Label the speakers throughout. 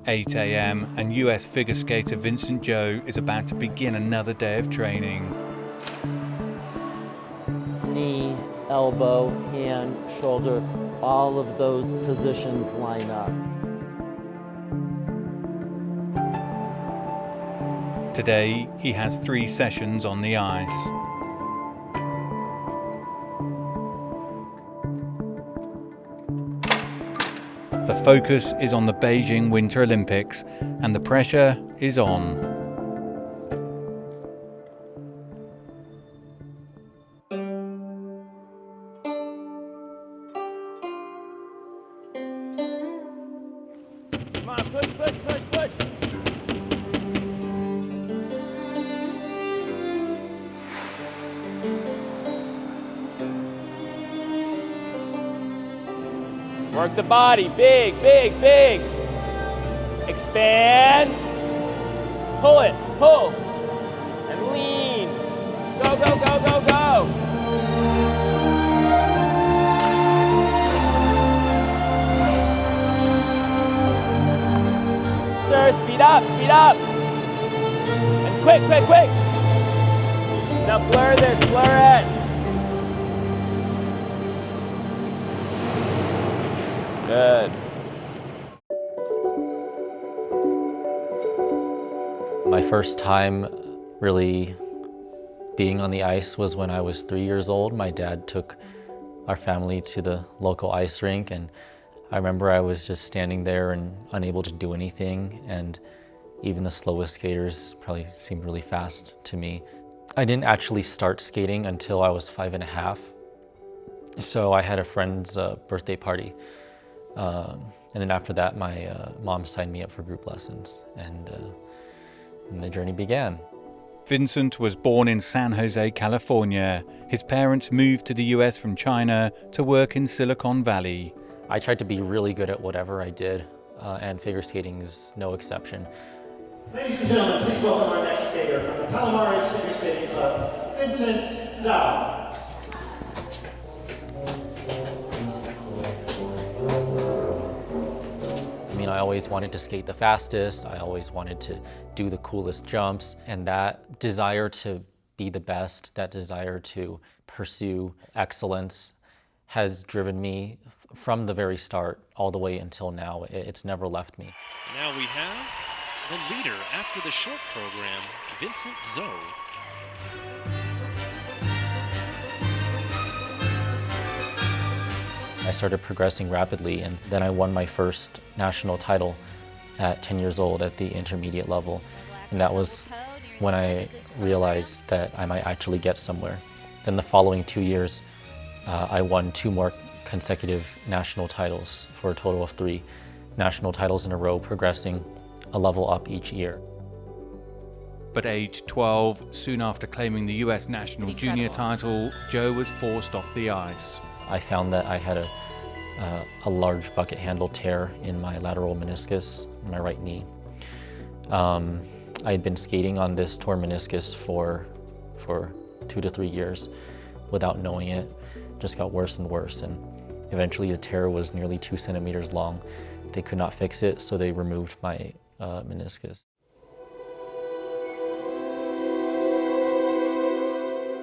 Speaker 1: 8 a.m. and US figure skater Vincent Zhou is about to begin another day of training.
Speaker 2: Knee, elbow, hand, shoulder, all of those positions line up.
Speaker 1: Today, he has 3 sessions on the ice. The focus is on the Beijing Winter Olympics, and the pressure is on.
Speaker 3: Come on, push, push, push, push. Work the body, big, big, big. Expand. Pull it, pull. And lean. Go, go, go, go, go. Sir, speed up, speed up. And quick, quick, quick. Now blur this, blur it. Good.
Speaker 4: My first time really being on the ice was when I was 3 years old. My dad took our family to the local ice rink, and I remember I was just standing there and unable to do anything, and even the slowest skaters probably seemed really fast to me. I didn't actually start skating until I was 5.5. So I had a friend's birthday party. And then after that, my mom signed me up for group lessons, and the journey began.
Speaker 1: Vincent was born in San Jose, California. His parents moved to the US from China to work in Silicon Valley.
Speaker 4: I tried to be really good at whatever I did, and figure skating is no exception.
Speaker 5: Ladies and gentlemen, please welcome our next skater from the Palomares Figure Skating Club, Vincent Zhou.
Speaker 4: I always wanted to skate the fastest. I always wanted to do the coolest jumps, and that desire to be the best, that desire to pursue excellence has driven me from the very start all the way until now. It's never left me.
Speaker 6: Now we have the leader after the short program, Vincent Zhou.
Speaker 4: I started progressing rapidly, and then I won my first national title at 10 years old at the intermediate level. And that was when I realized that I might actually get somewhere. Then the following 2 years, I won 2 more consecutive national titles for a total of 3 national titles in a row, progressing a level up each year.
Speaker 1: But aged 12, soon after claiming the US national junior title, Zhou was forced off the ice.
Speaker 4: I found that I had a large bucket handle tear in my lateral meniscus, in my right knee. I had been skating on this torn meniscus for 2 to 3 years without knowing it. It just got worse and worse, and eventually the tear was nearly 2 centimeters long. They could not fix it, so they removed my meniscus.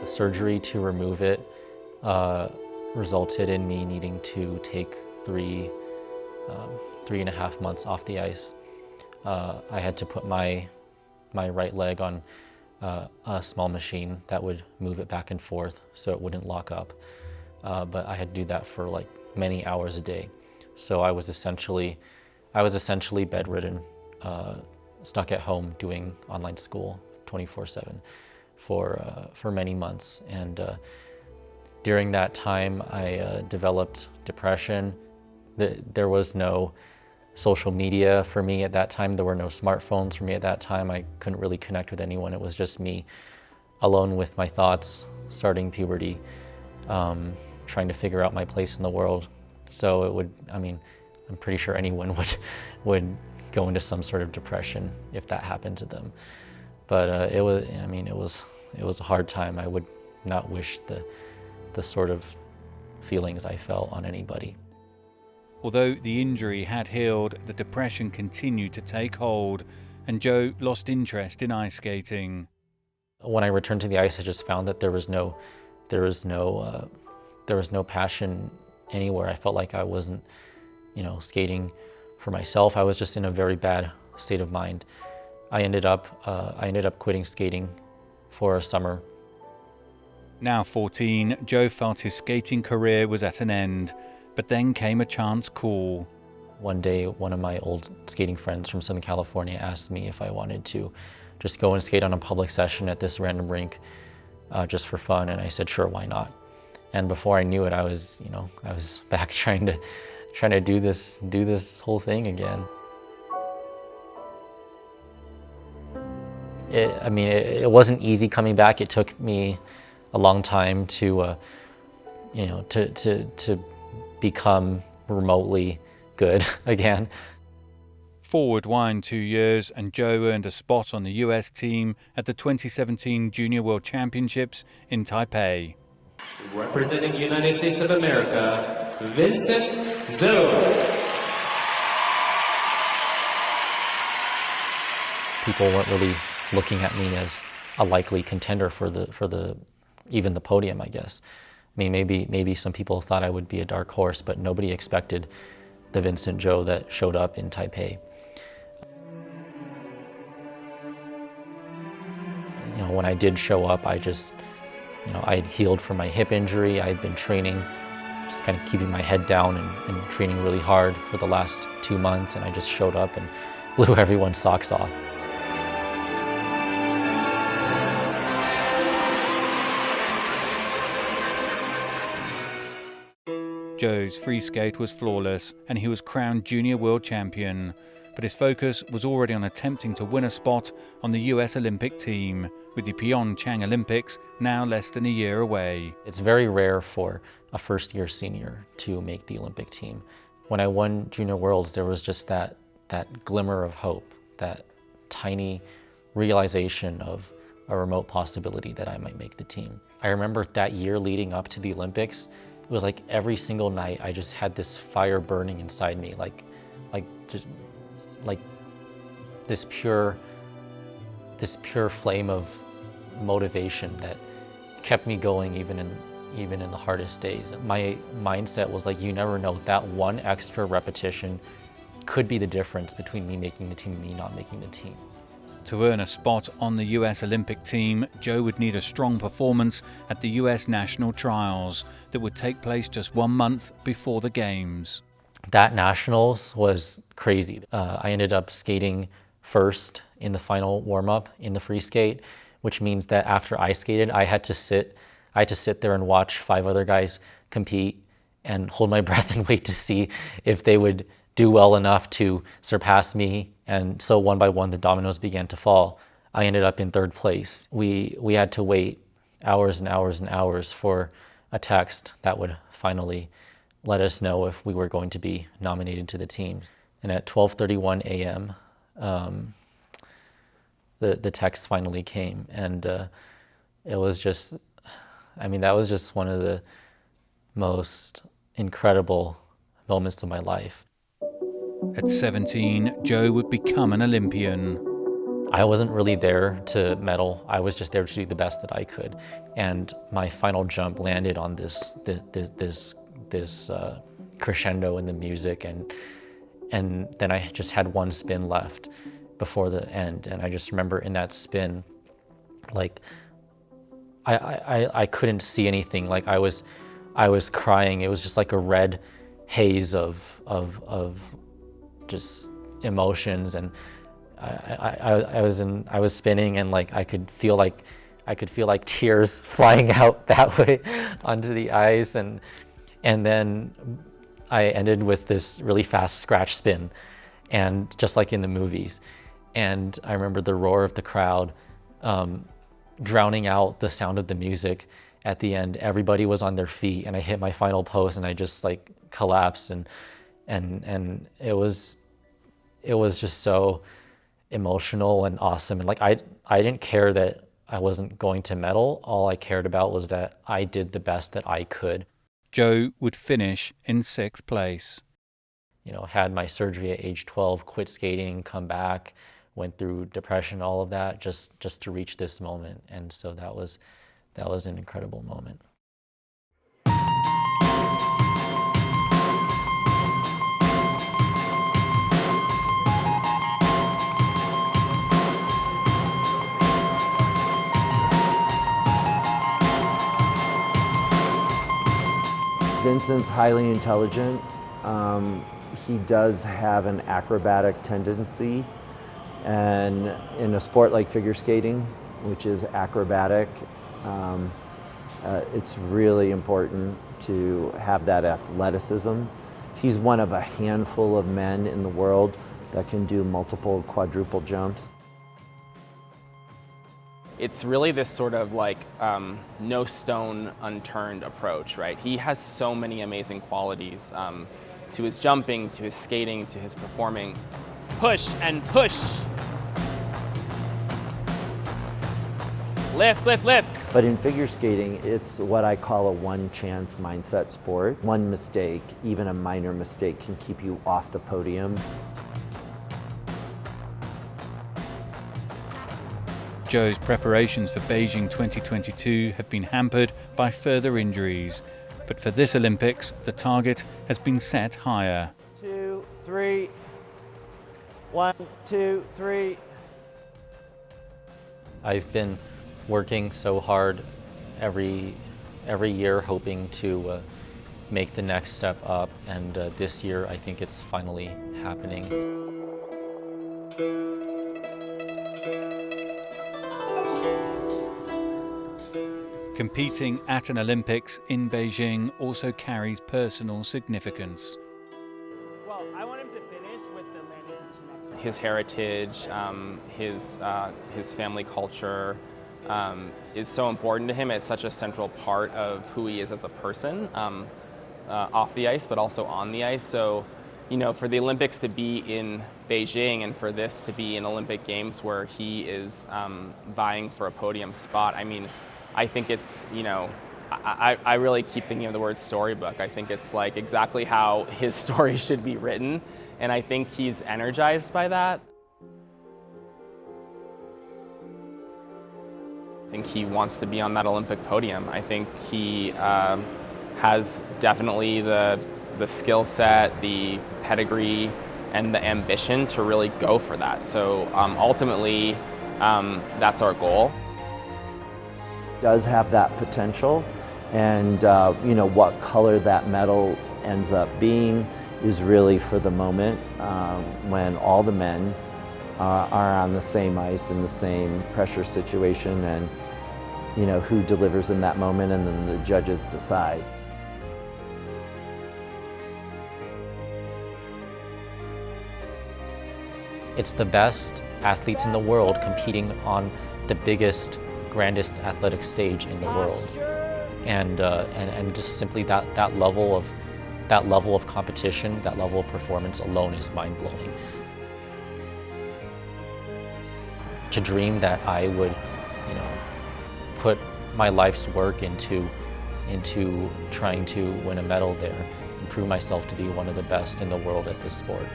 Speaker 4: The surgery to remove it resulted in me needing to take 3.5 months off the ice. I had to put my right leg on a small machine that would move it back and forth so it wouldn't lock up. But I had to do that for like many hours a day. So I was essentially bedridden, stuck at home doing online school 24/7 for many months. And during that time, I developed depression. There was no social media for me at that time. There were no smartphones for me at that time. I couldn't really connect with anyone. It was just me alone with my thoughts, starting puberty, trying to figure out my place in the world. So it would, I'm pretty sure anyone would go into some sort of depression if that happened to them. But it was a hard time. I would not wish the sort of feelings I felt on anybody.
Speaker 1: Although the injury had healed, the depression continued to take hold, and Zhou lost interest in ice skating.
Speaker 4: When I returned to the ice, I just found that there was no passion anywhere. I felt like I wasn't, skating for myself. I was just in a very bad state of mind. I ended up quitting skating for a summer.
Speaker 1: Now 14, Zhou felt his skating career was at an end, but then came a chance call.
Speaker 4: One day, one of my old skating friends from Southern California asked me if I wanted to just go and skate on a public session at this random rink just for fun, and I said, sure, why not? And before I knew it, I was back trying to do this whole thing again. It wasn't easy coming back. It took me a long time to become remotely good again.
Speaker 1: Forward wind 2 years, and Zhou earned a spot on the US team at the 2017 Junior World Championships in Taipei.
Speaker 7: Representing the United States of America, Vincent Zhou.
Speaker 4: People weren't really looking at me as a likely contender for even the podium, I guess. I mean, maybe some people thought I would be a dark horse, but nobody expected the Vincent Zhou that showed up in Taipei. When I did show up, I just, I'd healed from my hip injury. I'd been training, just kind of keeping my head down and training really hard for the last 2 months, and I just showed up and blew everyone's socks off.
Speaker 1: Zhou's free skate was flawless, and he was crowned Junior World Champion, but his focus was already on attempting to win a spot on the US Olympic team, with the Pyeongchang Olympics now less than a year away.
Speaker 4: It's very rare for a first-year senior to make the Olympic team. When I won Junior Worlds, there was just that glimmer of hope, that tiny realization of a remote possibility that I might make the team. I remember that year leading up to the Olympics, it was like every single night I just had this fire burning inside me, like this pure flame of motivation that kept me going even in the hardest days. My mindset was like, you never know, that one extra repetition could be the difference between me making the team and me not making the team.
Speaker 1: To earn a spot on the US Olympic team, Zhou would need a strong performance at the US National Trials that would take place just 1 month before the Games.
Speaker 4: That Nationals was crazy. I ended up skating first in the final warm-up in the free skate, which means that after I skated, I had to sit there and watch 5 other guys compete and hold my breath and wait to see if they would do well enough to surpass me. And so one by one, the dominoes began to fall. I ended up in 3rd place. We had to wait hours and hours and hours for a text that would finally let us know if we were going to be nominated to the team. And at 12:31 a.m., the text finally came, and it was just, that was just one of the most incredible moments of my life.
Speaker 1: At 17, Zhou would become an Olympian.
Speaker 4: I wasn't really there to medal. I was just there to do the best that I could. And my final jump landed on this crescendo in the music, and then I just had one spin left before the end. And I just remember in that spin, like I couldn't see anything. Like I was crying. It was just like a red haze of just emotions, and I was spinning, and like I could feel like tears flying out that way onto the ice, and then I ended with this really fast scratch spin, and just like in the movies. And I remember the roar of the crowd drowning out the sound of the music. At the end, everybody was on their feet, and I hit my final post, and I just like collapsed, and it was just so emotional and awesome. And like I didn't care that I wasn't going to medal. All I cared about was that I did the best that I could.
Speaker 1: Zhou would finish in 6th place.
Speaker 4: had my surgery at age 12, quit skating, come back, went through depression, all of that, just to reach this moment. And so that was an incredible moment.
Speaker 2: Vincent's highly intelligent. He does have an acrobatic tendency, and in a sport like figure skating, which is acrobatic, it's really important to have that athleticism. He's one of a handful of men in the world that can do multiple quadruple jumps.
Speaker 3: It's really this sort of like no stone unturned approach, right? He has so many amazing qualities to his jumping, to his skating, to his performing. Push and push. Lift, lift, lift.
Speaker 2: But in figure skating, it's what I call a one-chance mindset sport. One mistake, even a minor mistake, can keep you off the podium.
Speaker 1: Zhou's preparations for Beijing 2022 have been hampered by further injuries, but for this Olympics, the target has been set higher.
Speaker 2: 2, 3. 1, 2, 3.
Speaker 4: I've been working so hard every year, hoping to make the next step up, and this year I think it's finally happening.
Speaker 1: Competing at an Olympics in Beijing also carries personal significance.
Speaker 3: Well, I want him to finish with the landing position next. His heritage, his family culture is so important to him. It's such a central part of who he is as a person, off the ice, but also on the ice. So, for the Olympics to be in Beijing and for this to be an Olympic Games where he is vying for a podium spot, I think it's, I really keep thinking of the word storybook. I think it's like exactly how his story should be written, and I think he's energized by that. I think he wants to be on that Olympic podium. I think he has definitely the skill set, the pedigree, and the ambition to really go for that. So ultimately, that's our goal.
Speaker 2: Does have that potential, and what color that medal ends up being is really for the moment, when all the men are on the same ice in the same pressure situation, and who delivers in that moment, and then the judges decide.
Speaker 4: It's the best athletes in the world competing on the biggest, grandest athletic stage in the world, and just simply that level of competition, that level of performance alone is mind-blowing. To dream that I would, put my life's work into trying to win a medal there and prove myself to be one of the best in the world at this sport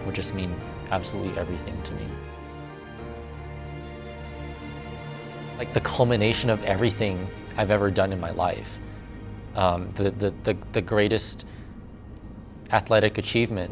Speaker 4: would just mean absolutely everything to me. Like the culmination of everything I've ever done in my life. The greatest athletic achievement